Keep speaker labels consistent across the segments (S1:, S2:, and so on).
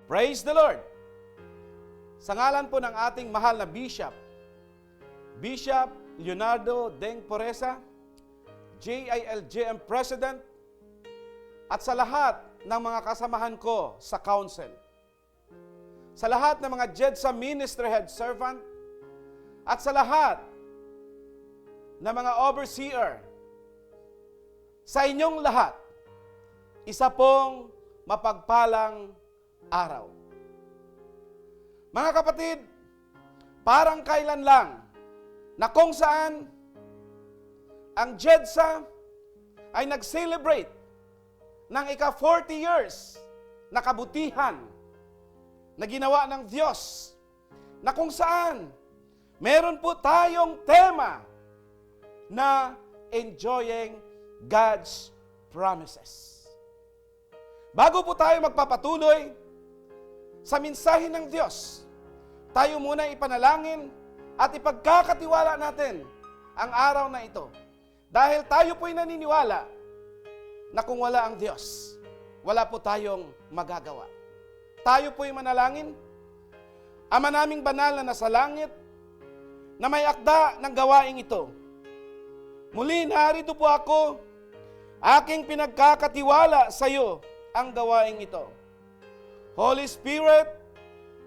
S1: Praise the Lord! Sa ngalan po ng ating mahal na Bishop, Bishop Leonardo Deng Poresa, JILJM President, at sa lahat ng mga kasamahan ko sa Council, sa lahat ng mga JEDSA Ministry Head Servant, at sa lahat ng mga Overseer, sa inyong lahat, isa pong mapagpalang araw. Mga kapatid, parang kailan lang na kung saan ang JEDSA ay nag-celebrate ng ika-40 years na kabutihan na ginawa ng Diyos, na kung saan meron po tayong tema na enjoying God's promises. Bago po tayo magpapatuloy sa mensahe ng Diyos, tayo muna ipanalangin at ipagkakatiwala natin ang araw na ito. Dahil tayo po'y naniniwala na kung wala ang Diyos, wala po tayong magagawa. Tayo po'y manalangin. Ama naming banal na nasa langit, na may akda ng gawaing ito. Muli narito po ako, aking pinagkakatiwala sa iyo ang gawaing ito. Holy Spirit,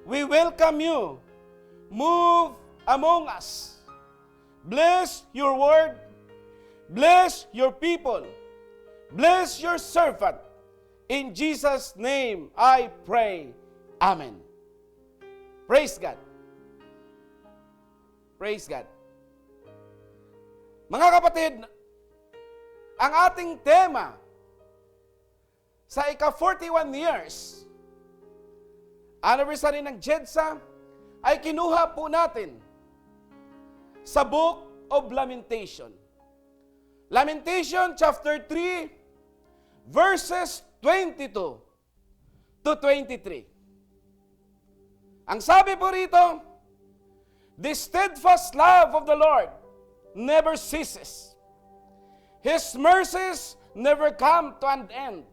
S1: we welcome you. Move among us. Bless your word. Bless your people. Bless your servant. In Jesus' name I pray. Amen. Praise God. Praise God. Mga kapatid, ang ating tema sa ika-41 years anniversary ng JEDSA ay kinuha po natin sa Book of Lamentation. Lamentation chapter 3 verses 22 to 23. Ang sabi po rito, the steadfast love of the Lord never ceases. His mercies never come to an end.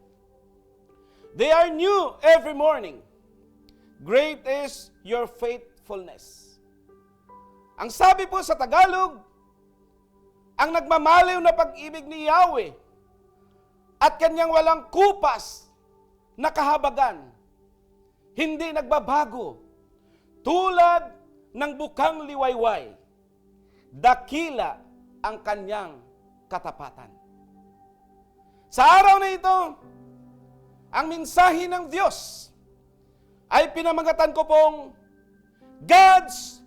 S1: They are new every morning. Great is your faithfulness. Ang sabi po sa Tagalog, ang nagmamaliw na pag-ibig ni Yahweh at kanyang walang kupas na kahabagan, hindi nagbabago, tulad ng bukang liwayway, dakila ang kanyang katapatan. Sa araw na ito, ang mensahe ng Diyos ay pinamagatan ko pong God's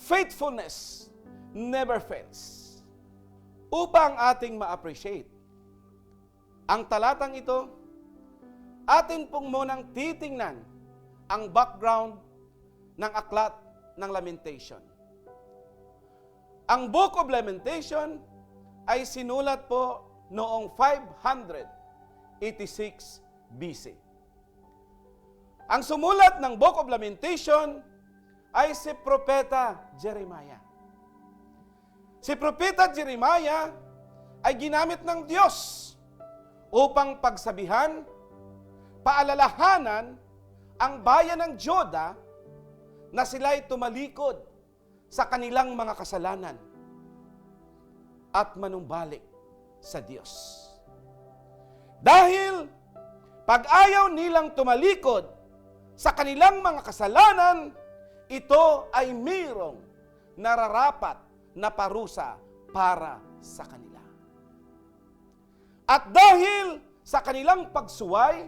S1: faithfulness never fails. Upang ating ma-appreciate ang talatang ito, atin pong munang titingnan ang background ng aklat ng Lamentation. Ang Book of Lamentation ay sinulat po noong 586 BC. Ang sumulat ng Book of Lamentation ay si Propeta Jeremiah. Si Propeta Jeremiah ay ginamit ng Diyos upang pagsabihan, paalalahanan ang bayan ng Juda na sila'y tumalikod sa kanilang mga kasalanan at manumbalik sa Diyos. Dahil pag-ayaw nilang tumalikod sa kanilang mga kasalanan, ito ay mayroong nararapat na parusa para sa kanila. At dahil sa kanilang pagsuway,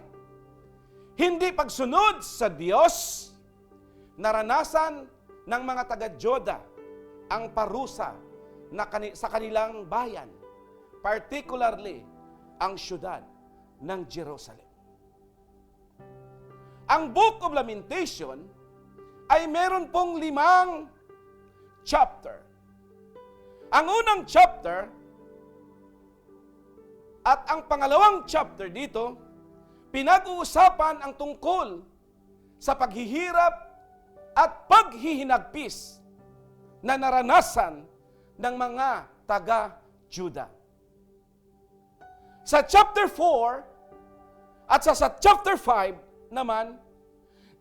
S1: hindi pagsunod sa Diyos, naranasan ng mga taga-Juda ang parusa na sa kanilang bayan, particularly ang siyudad ng Jerusalem. Ang Book of Lamentation ay meron pong 5 chapter. Ang unang chapter at ang pangalawang chapter dito, pinag-uusapan ang tungkol sa paghihirap at paghihinagpis na naranasan ng mga taga-Juda. Sa chapter 4 at sa chapter 5 naman,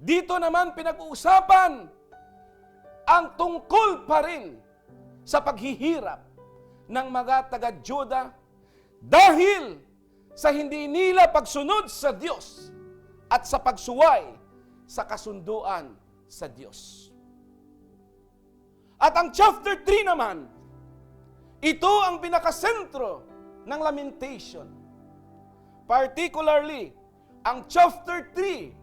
S1: Dito naman pinag-uusapan ang tungkol pa rin sa paghihirap ng mga taga-Juda dahil sa hindi nila pagsunod sa Diyos at sa pagsuway sa kasunduan sa Diyos. At ang chapter 3 naman, ito ang pinakasentro ng lamentation. Particularly, ang chapter 3,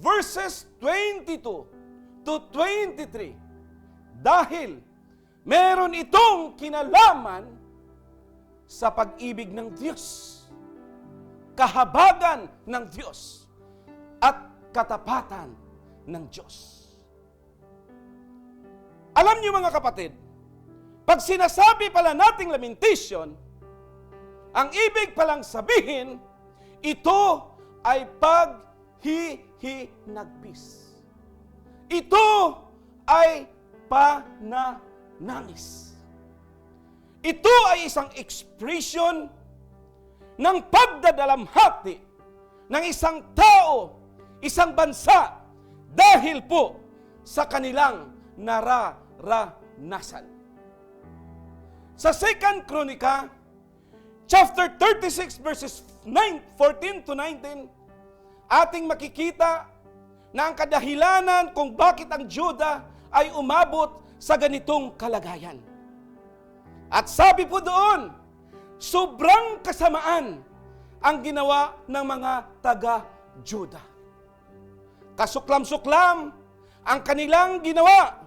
S1: verses 22 to 23. Dahil meron itong kinalaman sa pag-ibig ng Diyos, kahabagan ng Diyos, at katapatan ng Diyos. Alam niyo mga kapatid, pag sinasabi pala nating lamentation, ang ibig palang sabihin, ito ay paghihinagpis. Ito ay pananangis. Ito ay isang expression ng pagdadalamhati ng isang tao, isang bansa, dahil po sa kanilang nararanasan. Sa 2 Kronika, chapter 36, verses 14 to 19, ating makikita na ang kadahilanan kung bakit ang Juda ay umabot sa ganitong kalagayan. At sabi po doon, sobrang kasamaan ang ginawa ng mga taga-Juda. Kasuklam-suklam ang kanilang ginawa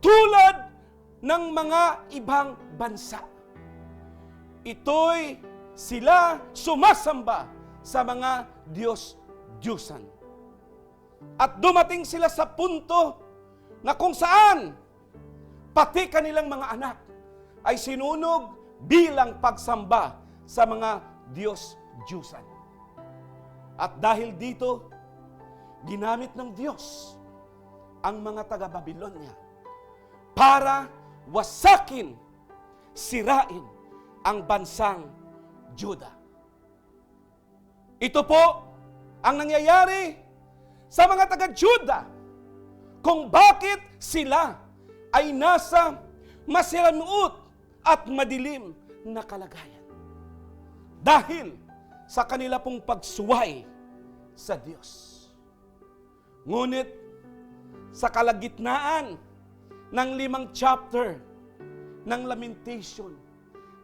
S1: tulad ng mga ibang bansa. Ito'y sila sumasamba sa mga Diyos-Diyusan. At dumating sila sa punto na kung saan pati kanilang mga anak ay sinunog bilang pagsamba sa mga Diyos-Diyusan. At dahil dito, ginamit ng Diyos ang mga taga-Babilonya para wasakin, sirain ang bansang Juda. Ito po ang nangyayari sa mga taga-Juda kung bakit sila ay nasa masiranuot at madilim na kalagayan. Dahil sa kanila pong pagsuway sa Diyos. Ngunit sa kalagitnaan ng 5 chapter ng lamentation,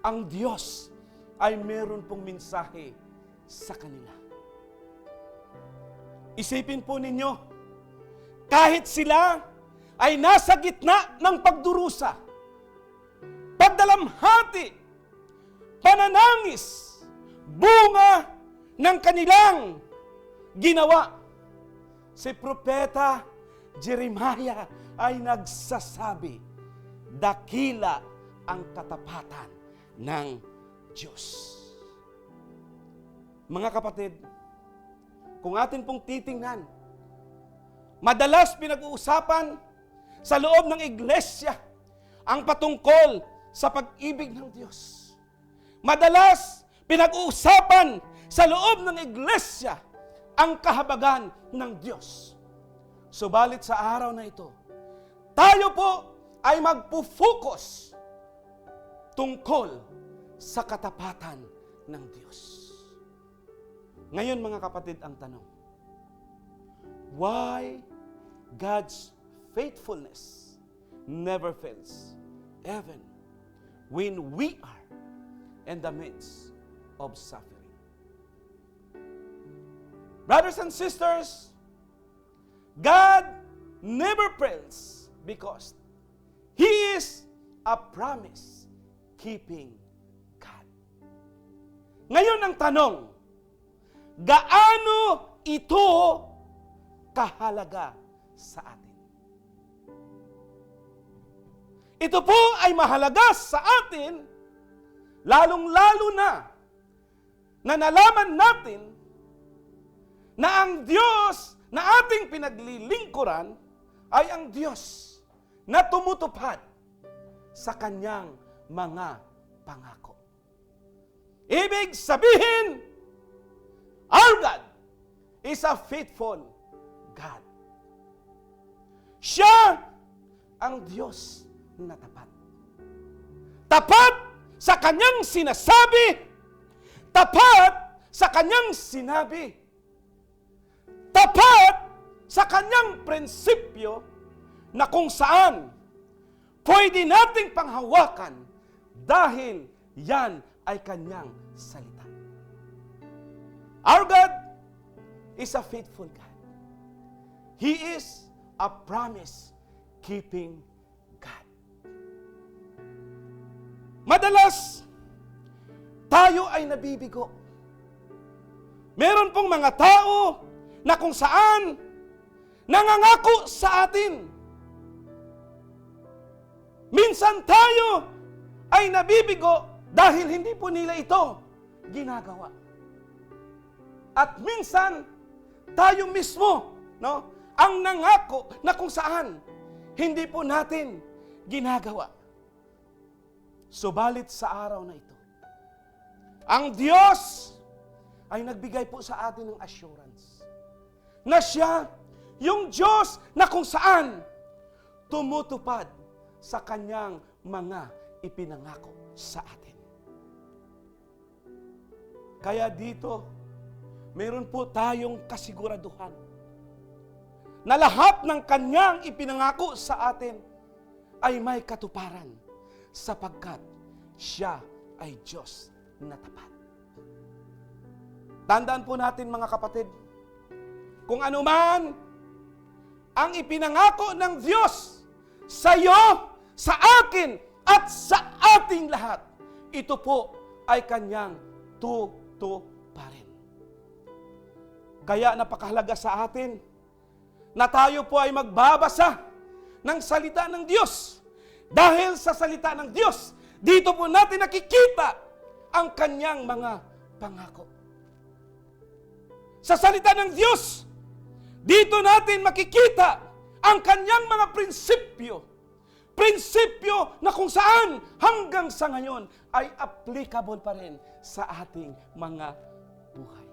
S1: ang Diyos ay meron pong mensahe sa kanila. Isipin po ninyo, kahit sila ay nasa gitna ng pagdurusa, pagdalamhati, pananangis, bunga ng kanilang ginawa, si Propeta Jeremiah ay nagsasabi, dakila ang katapatan ng Diyos. Mga kapatid, kung atin pong titingnan, madalas pinag-uusapan sa loob ng iglesia ang patungkol sa pag-ibig ng Diyos. Madalas pinag-uusapan sa loob ng iglesia ang kahabagan ng Diyos. Subalit sa araw na ito, tayo po ay magpo-focus tungkol sa katapatan ng Diyos. Ngayon mga kapatid, ang tanong, why God's faithfulness never fails, even when we are in the midst of suffering? Brothers and sisters, God never fails because He is a promise-keeping God. Ngayon ang tanong, gaano ito kahalaga sa atin? Ito po ay mahalaga sa atin, lalong-lalo na nalaman natin na ang Diyos na ating pinaglilingkuran ay ang Diyos na tumutupad sa kanyang mga pangako. Ibig sabihin, our God is a faithful God. Siya ang Diyos na tapat. Tapat sa kanyang sinasabi, tapat sa kanyang sinabi, tapat sa kanyang prinsipyo na kung saan pwede nating panghawakan dahil yan ay kanyang salita. Our God is a faithful God. He is a promise-keeping God. Madalas, tayo ay nabibigo. Meron pong mga tao na kung saan nangangako sa atin. Minsan tayo ay nabibigo dahil hindi po nila ito ginagawa. At minsan, tayo mismo, ang nangako na kung saan hindi po natin ginagawa. Subalit sa araw na ito, ang Diyos ay nagbigay po sa atin ng assurance na siya yung Diyos na kung saan tumutupad sa kanyang mga ipinangako sa atin. Kaya dito, meron po tayong kasiguraduhan na lahat ng kanyang ipinangako sa atin ay may katuparan sapagkat siya ay Diyos na tapat. Tandaan po natin mga kapatid, kung ano man ang ipinangako ng Diyos sa iyo, sa akin, at sa ating lahat, ito po ay kanyang tutuparin. Kaya napakahalaga sa atin na tayo po ay magbabasa ng salita ng Diyos. Dahil sa salita ng Diyos, dito po natin nakikita ang kanyang mga pangako. Sa salita ng Diyos, dito natin makikita ang kanyang mga prinsipyo. Prinsipyo na kung saan hanggang sa ngayon ay applicable pa rin sa ating mga buhay.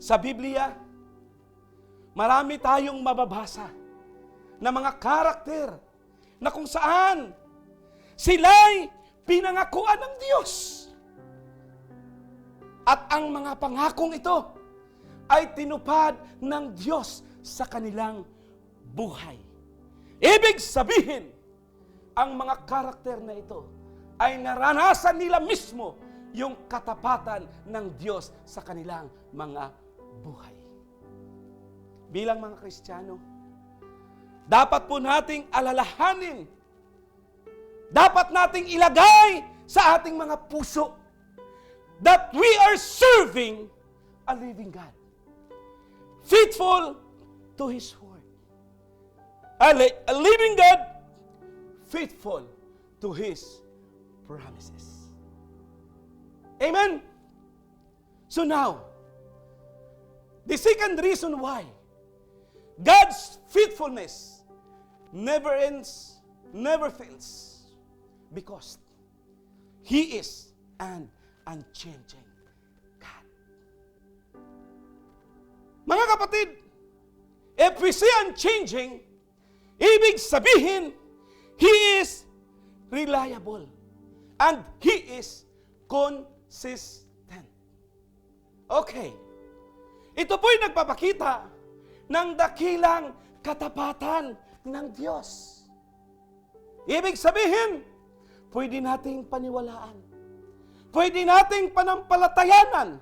S1: Sa Biblia, marami tayong mababasa na mga karakter na kung saan sila'y pinangakuan ng Diyos. At ang mga pangakong ito ay tinupad ng Diyos sa kanilang buhay. Ibig sabihin, ang mga karakter na ito ay naranasan nila mismo yung katapatan ng Diyos sa kanilang mga buhay. Bilang mga Kristiyano, dapat po nating alalahanin, dapat nating ilagay sa ating mga puso that we are serving a living God, faithful to His word. A living God, faithful to His promises. Amen? So now, the second reason why God's faithfulness never ends, never fails, because He is an unchanging God. Mga kapatid, if we say unchanging, ibig sabihin, He is reliable and He is consistent. Okay. Ito po'y nagpapakita ng dakilang katapatan ng Diyos. Ibig sabihin, pwede nating paniwalaan. Pwede nating panampalatayanan.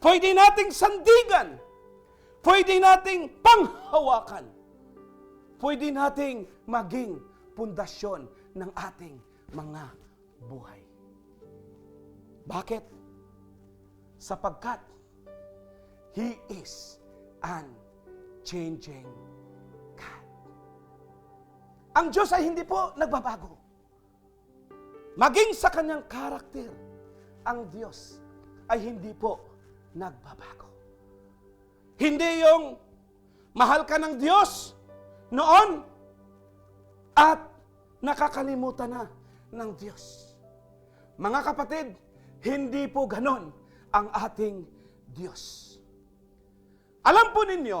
S1: Pwede nating sandigan. Pwede nating panghawakan. Pwede nating maging pundasyon ng ating mga buhay. Bakit? Sapagkat He is unchanging God. Ang Diyos ay hindi po nagbabago. Maging sa kanyang karakter, ang Diyos ay hindi po nagbabago. Hindi yung mahal ka ng Diyos noon at nakakalimutan na ng Diyos. Mga kapatid, hindi po ganon ang ating Diyos. Alam po ninyo,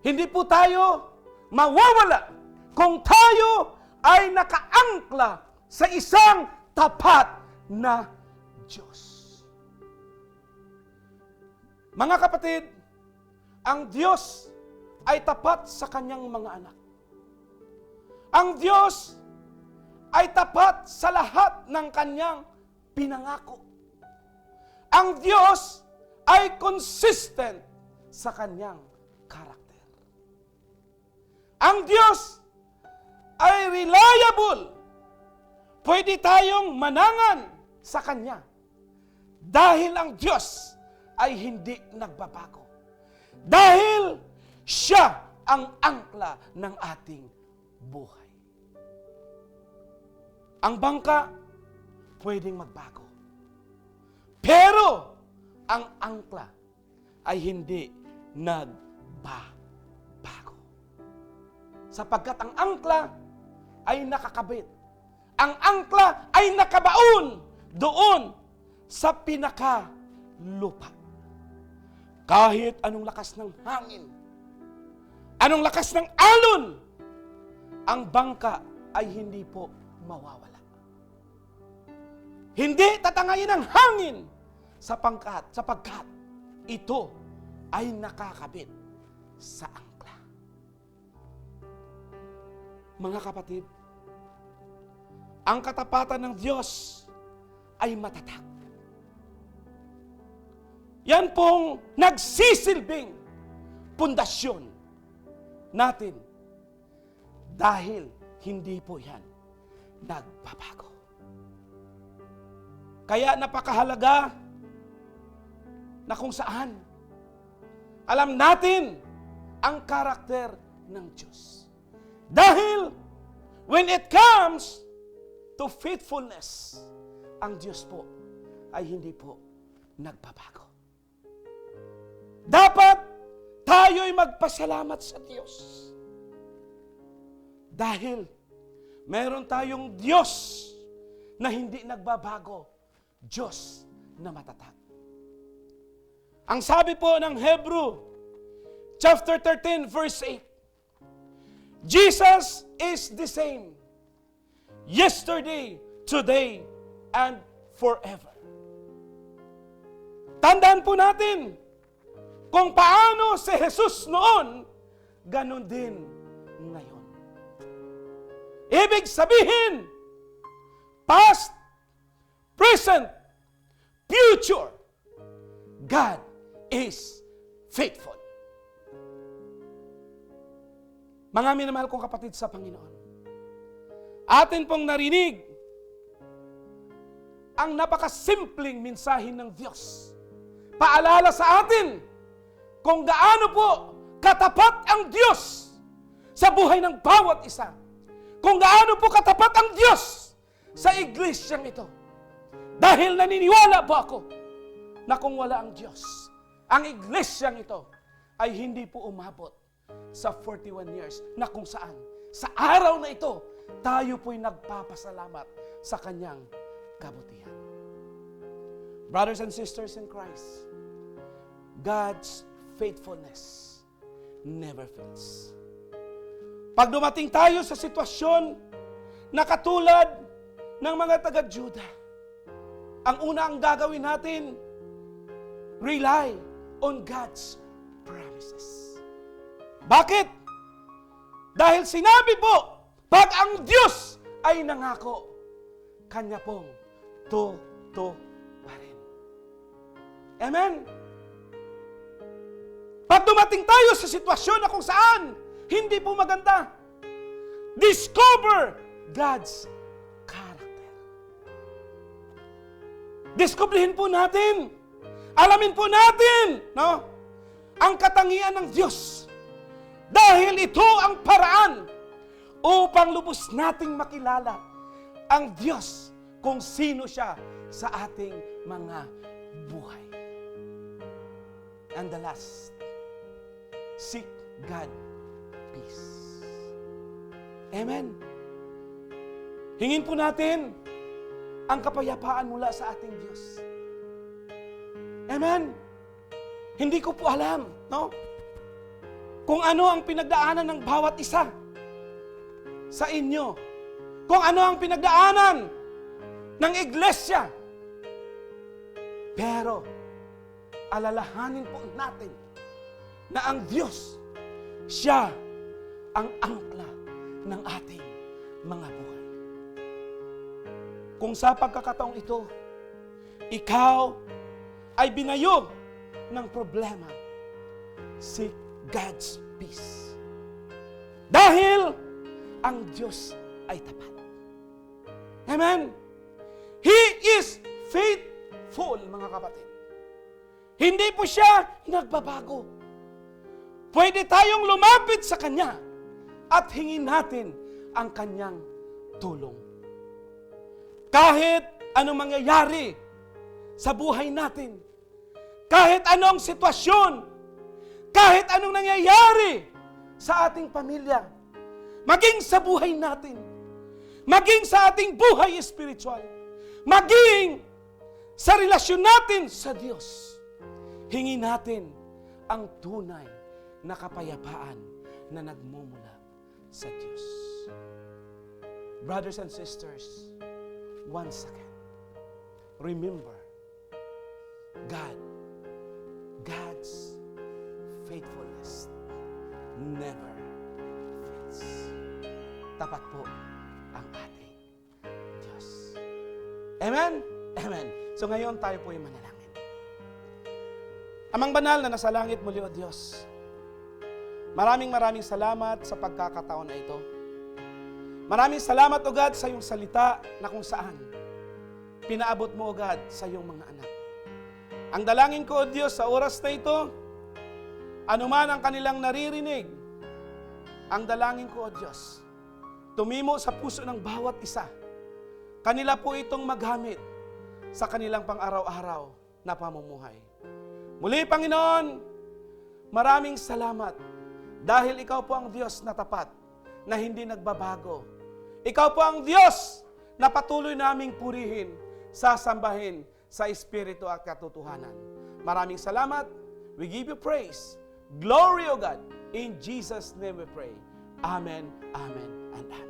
S1: Hindi po tayo mawawala kung tayo ay nakaangkla sa isang tapat na Diyos. Mga kapatid, ang Diyos ay tapat sa kanyang mga anak. Ang Diyos ay tapat sa lahat ng kanyang pinangako. Ang Diyos ay consistent sa kanyang karakter. Ang Diyos ay reliable. Pwede tayong manangan sa Kanya. Dahil ang Diyos ay hindi nagbabago. Dahil Siya ang angkla ng ating buhay. Ang bangka, pwedeng magbago. Pero, ang angkla ay hindi nagbabago. Sapagkat ang angkla ay nakakabit. Ang angkla ay nakabaon doon sa pinakalupa. Kahit anong lakas ng hangin, anong lakas ng alon, ang bangka ay hindi po mawawala. Hindi tatangayin ng hangin sapagkat ito ay nakakabit sa angkla. Mga kapatid, ang katapatan ng Diyos ay matatag. Yan pong nagsisilbing pundasyon natin dahil hindi po yan nagbabago. Kaya napakahalaga na kung saan alam natin ang karakter ng Diyos. Dahil when it comes to faithfulness, ang Diyos po ay hindi po nagbabago. Dapat tayo'y magpasalamat sa Diyos. Dahil meron tayong Diyos na hindi nagbabago, Diyos na matatag. Ang sabi po ng Hebrew, chapter 13, verse 8, Jesus is the same, yesterday, today, and forever. Tandaan po natin, kung paano si Jesus noon, ganon din ngayon. Ibig sabihin, past, present, future, God is faithful. Mga minamahal kong kapatid sa Panginoon, atin pong narinig ang napakasimpleng mensahe ng Diyos. Paalala sa atin kung gaano po katapat ang Diyos sa buhay ng bawat isa. Kung gaano po katapat ang Diyos sa iglesyang ito. Dahil naniniwala po ako na kung wala ang Diyos, ang iglesyang ito ay hindi po umabot sa 41 years na kung saan sa araw na ito, tayo po'y nagpapasalamat sa Kanyang kabutihan. Brothers and sisters in Christ, God's faithfulness never fails. Pag dumating tayo sa sitwasyon na katulad ng mga taga-Juda, ang una ang gagawin natin, rely on God's promises. Bakit? Dahil sinabi po, pag ang Diyos ay nangako, Kanya pong tutuparin. Amen? Pag dumating tayo sa sitwasyon na kung saan hindi po maganda, discover God's character. Discoverin po natin, alamin po natin, no, ang katangian ng Diyos. Dahil ito ang paraan upang lubos nating makilala ang Diyos kung sino siya sa ating mga buhay. And the last, seek God peace. Amen. Hingin po natin ang kapayapaan mula sa ating Diyos. Amen. Hindi ko po alam, no? kung ano ang pinagdaanan ng bawat isa sa inyo. Kung ano ang pinagdaanan ng iglesia. Pero, alalahanin po natin na ang Diyos, siya ang angkla ng ating mga buhay. Kung sa pagkakataong ito, ikaw ay binayo ng problema, seek God's peace. Dahil ang Diyos ay tapat. Amen? He is faithful, mga kapatid. Hindi po siya nagbabago. Pwede tayong lumapit sa Kanya at hingin natin ang Kanyang tulong. Kahit anong mangyayari sa buhay natin, kahit anong sitwasyon, kahit anong nangyayari sa ating pamilya, maging sa buhay natin, maging sa ating buhay espiritual, maging sa relasyon natin sa Diyos, hingin natin ang tunay na kapayapaan na nagmumula sa Diyos. Brothers and sisters, once again, remember, God's faithfulness never fails. Tapat po ang ating Diyos. Amen? Amen. So ngayon tayo po ay manalangin. Amang banal na nasa langit muli, O Diyos, maraming salamat sa pagkakataon na ito. Maraming salamat, O God, sa iyong salita na kung saan pinaabot mo, O God, sa iyong mga anak. Ang dalangin ko, O Diyos, sa oras na ito, anuman ang kanilang naririnig, ang dalangin ko, O Diyos, tumimo sa puso ng bawat isa. Kanila po itong magamit sa kanilang pang-araw-araw na pamumuhay. Muli, Panginoon, maraming salamat dahil Ikaw po ang Diyos na tapat, na hindi nagbabago. Ikaw po ang Diyos na patuloy naming purihin, sasambahin sa Espiritu at katotohanan. Maraming salamat. We give you praise. Glory, O God. In Jesus' name we pray. Amen, amen, and amen.